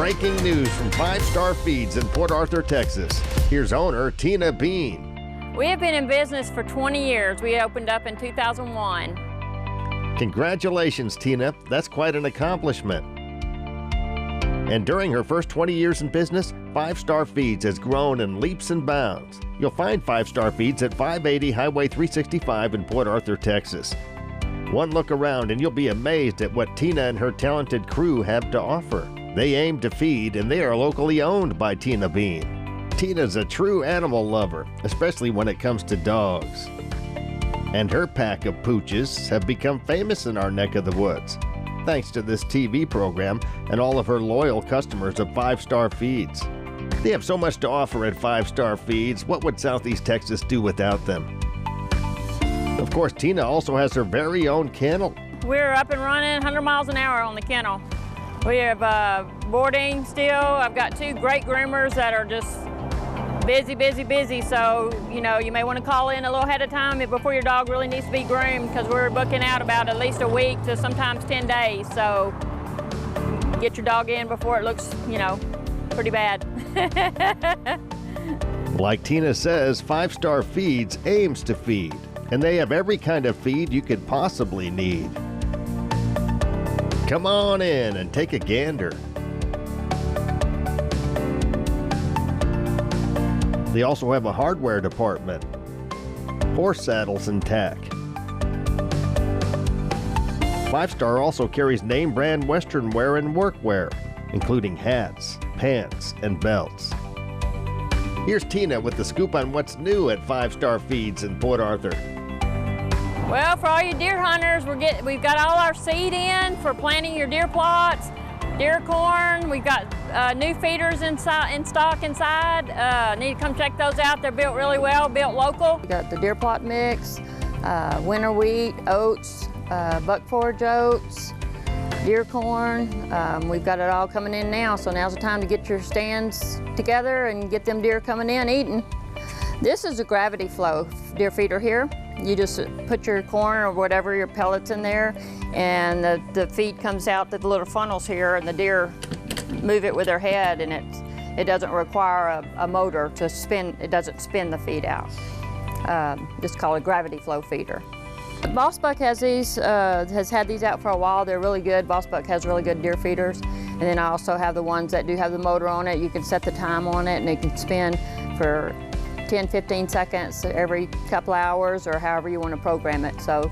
breaking news from Five Star Feeds in Port Arthur, Texas. Here's owner Tina Bean. We have been in business for 20 years. We opened up in 2001. Congratulations, Tina. That's quite an accomplishment. And during her first 20 years in business, Five Star Feeds has grown in leaps and bounds. You'll find Five Star Feeds at 580 Highway 365 in Port Arthur, Texas. One look around and you'll be amazed at what Tina and her talented crew have to offer. They aim to feed, and they are locally owned by Tina Bean. Tina's a true animal lover, especially when it comes to dogs. And her pack of pooches have become famous in our neck of the woods, thanks to this TV program and all of her loyal customers of Five Star Feeds. They have so much to offer at Five Star Feeds. What would Southeast Texas do without them? Of course, Tina also has her very own kennel. We're up and running 100 miles an hour on the kennel. We have boarding still. I've got 2 great groomers that are just busy. So, you know, you may want to call in a little ahead of time before your dog really needs to be groomed, because we're booking out about at least a week to sometimes 10 days. So get your dog in before it looks, you know, pretty bad. Like Tina says, Five Star Feeds aims to feed, and they have every kind of feed you could possibly need. Come on in and take a gander. They also have a hardware department, horse saddles and tack. Five Star also carries name brand Western wear and workwear, including hats, pants, and belts. Here's Tina with the scoop on what's new at Five Star Feeds in Port Arthur. Well, for all you deer hunters, we've got all our seed in for planting your deer plots, deer corn. We've got new feeders in stock inside. Need to come check those out. They're built really well, built local. We got the deer plot mix, winter wheat, oats, buck forage oats, deer corn. We've got it all coming in now, so now's the time to get your stands together and get them deer coming in eating. This is a gravity flow deer feeder here. You just put your corn or whatever, your pellets in there, and the feed comes out the little funnels here, and the deer move it with their head, and it doesn't require a motor to spin. It doesn't spin the feed out. It's called a gravity flow feeder. Boss Buck has these, has had these out for a while. They're really good. Boss Buck has really good deer feeders. And then I also have the ones that do have the motor on it. You can set the time on it, and it can spin for 10, 15 seconds every couple hours, or however you want to program it. So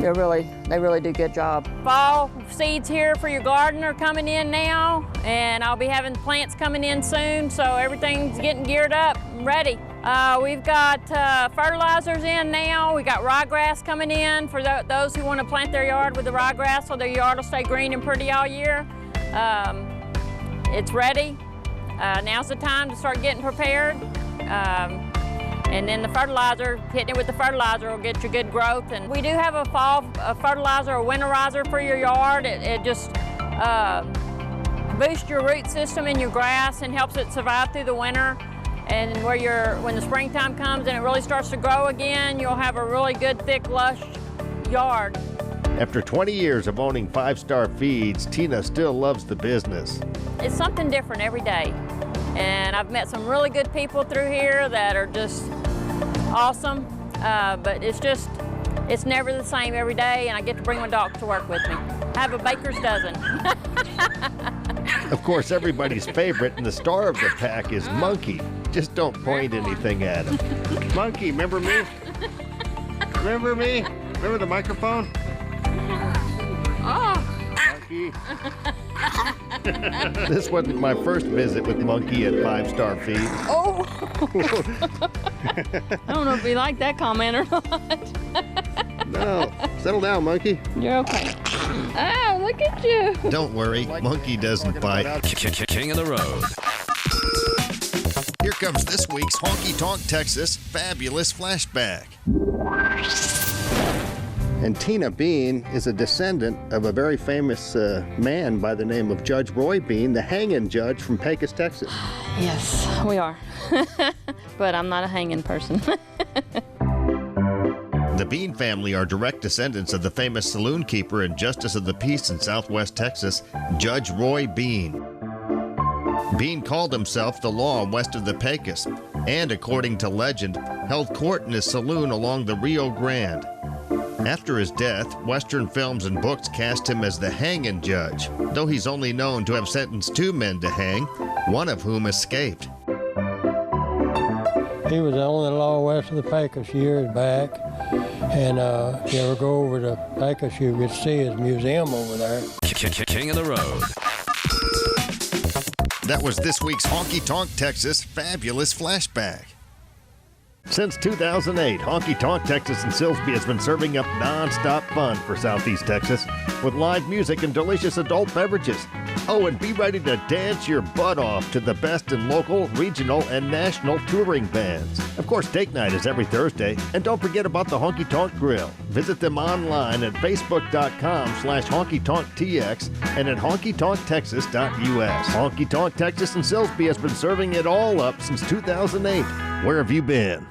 they really do a good job. Fall seeds here for your garden are coming in now, and I'll be having plants coming in soon, so everything's getting geared up and ready. We've got fertilizers in now. We got ryegrass coming in for those who want to plant their yard with the ryegrass, so their yard will stay green and pretty all year. It's ready. Now's the time to start getting prepared. And then the fertilizer, hitting it with the fertilizer will get you good growth. And we do have a fall fertilizer or winterizer for your yard. It just boosts your root system in your grass and helps it survive through the winter. And when the springtime comes and it really starts to grow again, you'll have a really good, thick, lush yard. After 20 years of owning Five Star Feeds, Tina still loves the business. It's something different every day. And I've met some really good people through here that are just awesome. But it's never the same every day, and I get to bring my dog to work with me. I have a baker's dozen. Of course, everybody's favorite and the star of the pack is Monkey. Just don't point anything at him. Monkey, remember me? Remember me? Remember the microphone? Oh. Monkey. This wasn't my first visit with Monkey at Five Star Feed. Oh! I don't know if you like that comment or not. No. Settle down, Monkey. You're okay. Oh, look at you. Don't worry, Monkey doesn't bite. King of the road. Here comes this week's Honky Tonk Texas Fabulous Flashback. And Tina Bean is a descendant of a very famous man by the name of Judge Roy Bean, the hanging judge from Pecos, Texas. Yes, we are. But I'm not a hanging person. The Bean family are direct descendants of the famous saloon keeper and justice of the peace in Southwest Texas, Judge Roy Bean. Bean called himself the law west of the Pecos, and according to legend, held court in his saloon along the Rio Grande. After his death, Western films and books cast him as the hanging judge, though he's only known to have sentenced 2 men to hang, one of whom escaped. He was the only law west of the Pecos years back, and if you ever go over to Pecos, you could see his museum over there. King of the Road. That was this week's Honky Tonk Texas Fabulous Flashback. Since 2008, Honky Tonk Texas in Silsbee has been serving up non-stop fun for Southeast Texas with live music and delicious adult beverages. Oh, and be ready to dance your butt off to the best in local, regional, and national touring bands. Of course, date night is every Thursday. And don't forget about the Honky Tonk Grill. Visit them online at facebook.com/honkytonktx and at honkytonktexas.us. Honky Tonk Texas in Silsbee has been serving it all up since 2008. Where have you been?